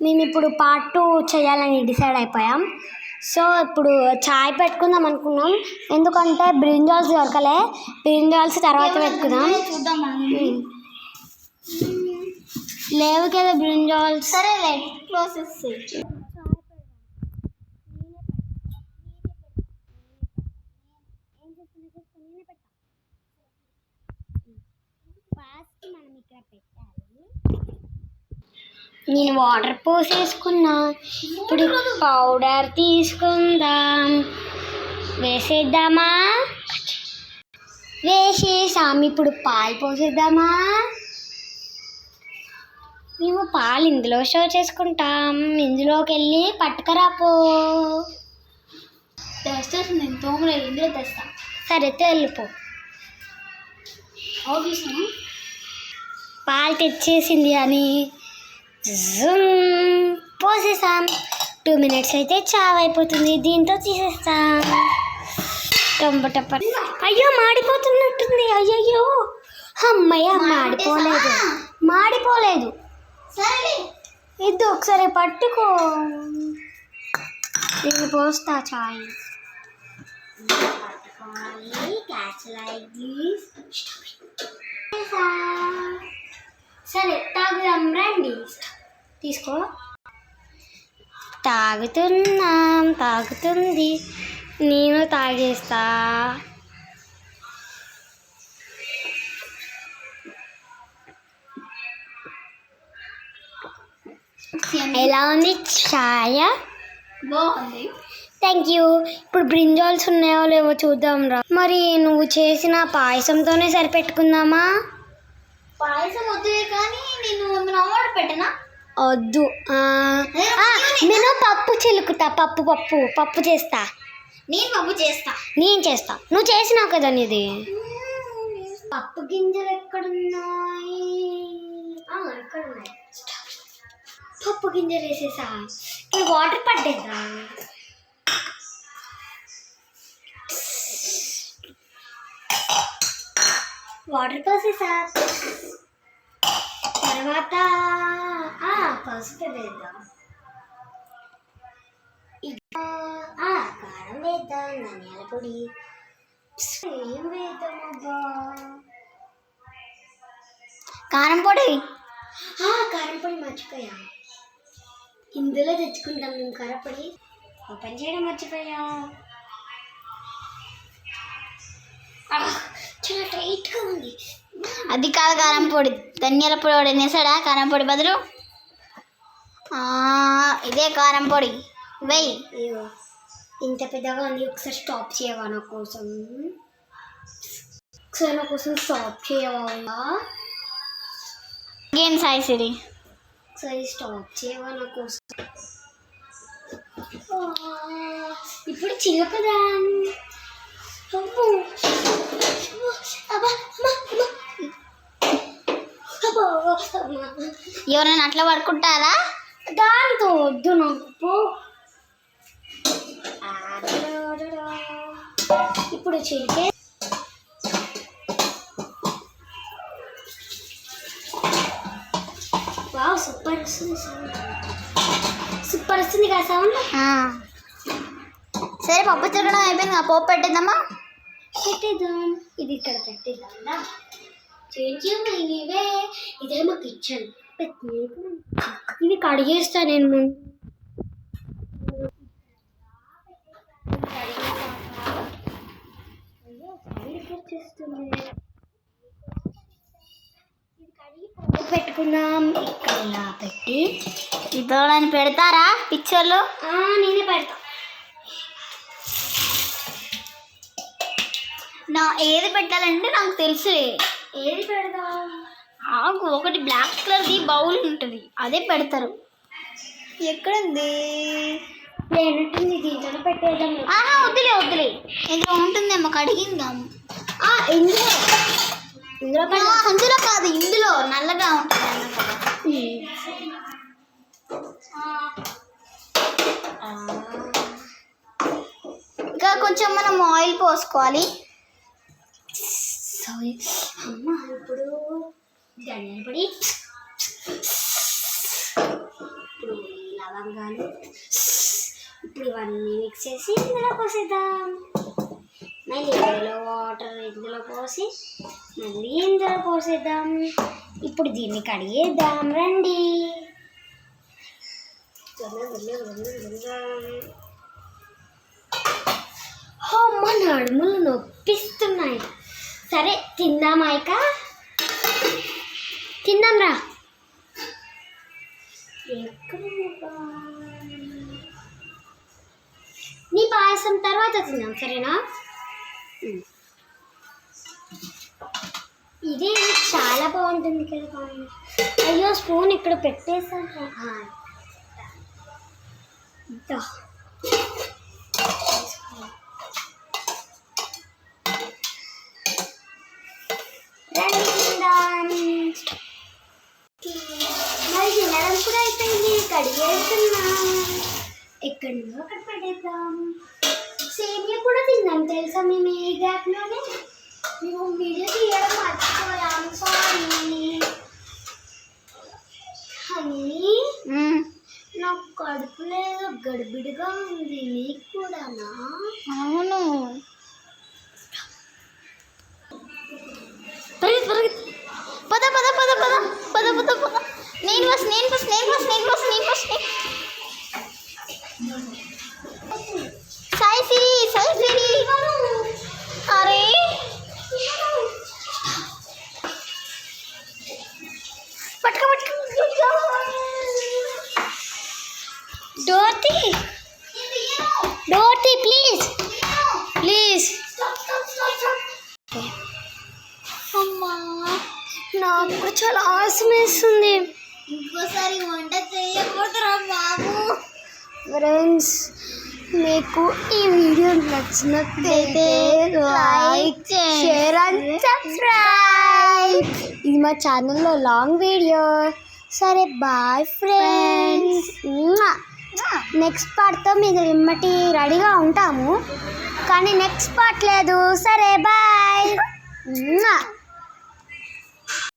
మేము ఇప్పుడు పార్ట్ 2 చేయాలని డిసైడ్ అయిపోయాం. సో ఇప్పుడు చాయ్ పెట్టుకుందాం అనుకున్నాం, ఎందుకంటే బ్రింజాల్స్ దొరకలే. బ్రింజాల్స్ తర్వాత పెట్టుకుందాం. లేవు కదా బ్రింజాల్స్. సరే క్లోజెస్ నేను వాటర్ పోసేసుకున్నా. ఇప్పుడు పౌడర్ తీసుకుందాం. వేసేద్దామా? వేసేసాం. ఇప్పుడు పాలు పోసేద్దామా? మేము పాలు ఇందులో షో చేసుకుంటాం. ఇందులోకి వెళ్ళి పట్టుకరాపో. తెస్తాను నేను, తోమలేదు, ఇందులో తెస్తా. సరే వెళ్ళిపో. పాలు తెచ్చేసింది అని పోసేసాం. 2 minutes అయితే చావ్ అయిపోతుంది. దీంతో తీసేస్తాం. టొంబటప్ప. అయ్యో మాడిపోతున్నట్టుంది. అయ్యయ్యో అమ్మయ్య, మాడిపోలేదు. ఇది ఒకసారి పట్టుకో. నేను పోస్తా చాయ్. సరే తాగుదాం రండి. తీసుకో. తాగుతుంది. నేను తాగేస్తా. ఎలా ఉంది చాయ? బాగుంది. Thank you. ఇప్పుడు బ్రింజాల్స్ ఉన్నాయో లేవో చూద్దాం రా. మరి నువ్వు చేసిన పాయసంతోనే సరిపెట్టుకుందామా? పాయసం వద్దు కానీ నేను ఆర్డర్ పెట్టనా? వద్దు. నేను పప్పు చిలుకుతా. పప్పు చేస్తా. నేను చేస్తా. నువ్వు చేసినావు కదా నీది. పప్పు గింజలు ఎక్కడున్నాయి? ఎక్కడున్నాయి? పప్పు గింజలు వేసేసా. ఇప్పుడు వాటర్ పట్టేద్దా. వాటర్ పోసేసా. తర్వాత పసుపు వేద్దాం. కారం వేద్దాం. ధనియాల పొడి. ఏం వేద్దాం అబ్బా? కారం పొడి మర్చిపోయా. ఇందులో తెచ్చుకుంటాం మేము కారపొడి. ఓపెన్ చేయడం మర్చిపోయా. చాలా టైట్గా ఉంది. అది కాదు కారం పొడి. ధనియాల పొడి వేసాడా కారం పొడి బదులు? ఇదే కారం పొడి వెయ్యి. ఇంత పెద్దగా ఉంది. ఒకసారి స్టాప్ చేయవా నా కోసం? స్టాప్ చేయవా? ఏం సాయి సిరి, ఒకసారి స్టాప్ చేయవా నా కోసం? ఇప్పుడు చిలుకదాం. ఎవరైనా అట్లా పడుకుంటారా? దాంతో వద్దు నాకు. ఇప్పుడు చిలికే. వావ్, సూపర్ వస్తుంది కదా సౌండ్. సరే పప్పు తిరగడం అయిపోయింది. పోపు పెట్టేద్దామా? పెట్టేద్దాం. ఇది ఇక్కడ పెట్టేద్దాం. ఇదే మా కిచెన్. ఇవి కడిగేస్తా నేను ముందు. పెట్టుకుందాం. ఇక్కడ ఇలా పెట్టి ఇప్పుడు పెడతారా పిక్చర్లు? నేనే పెడతా. ఏది పెట్టాలంటే నాకు తెలుసు. ఏది పెడదాం? ఒకటి బ్లాక్ కలర్ది బౌల్ ఉంటుంది, అదే పెడతారు. ఎక్కడుంది? లేనట్టుంది. దీంట్లో పెట్టేద్దాం. వద్దులే ఇందులో ఉంటుందేమో. కడిగిందాం. అందులో కాదు, ఇందులో నల్లగా ఉంటుంది. ఇంకా కొంచెం మనం ఆయిల్ పోసుకోవాలి. ఇప్పుడు ధనియాల పొడి. లవంగాలు. ఇప్పుడు ఇవన్నీ మిక్స్ చేసి ఇందులో పోసేద్దాం. మళ్ళీ ఇందులో వాటర్ ఇందులో పోసి మళ్ళీ ఇందులో పోసేద్దాం. ఇప్పుడు దీన్ని కడిగేద్దాం రండి. అమ్మ నడుములు నొప్పిస్తున్నాయి. సరే తిందామా ఇక? తిందాం రా. నీ పాయసం తర్వాత తిందాం సరేనా? ఇది చాలా బాగుంటుంది కదా. అయ్యో స్పూన్ ఇక్కడ పెట్టేసాను. రండి తిందాం. మరి తినడం కూడా అయిపోయింది. కడిగేస్తున్నాం. ఎక్కడో అక్కడ పడేద్దాం. సేమియా కూడా తిందాం తెలుసా మేము ఈ గ్యాప్లోనే. మేము వీడియో తీయడం మర్చిపోయాం. సారీ. అని నాకు కడుపు లేదు, గడిబిడిగా ఉంది. నీకు కూడానా? అవును. పద పద పద పద పద పద పద. నేను ఫస్ట్ నేను ఫస్ట్ నేను ఫస్ట్ నేను ఫస్ట్ నేను ఫస్ట్. సాయి సిరి సాయి సిరి. అరే పట్టుకో పట్టుకో. Dorothy Dorothy please please. అమ్మా నాకు కూడా చాలా ఆశ వేస్తుంది. ఇంకోసారి వంట చేయకూడదురా బాబు. ఫ్రెండ్స్ మీకు ఈ వీడియో నచ్చినట్లయితే లైక్ షేర్ అండ్ సబ్స్క్రైబ్. ఇది మా ఛానల్లో లాంగ్ వీడియో. సరే బాయ్ ఫ్రెండ్స్. నెక్స్ట్ పార్ట్తో మీకు ఇమ్మటి రెడీగా ఉంటాము, కానీ నెక్స్ట్ పార్ట్ లేదు. సరే బాయ్.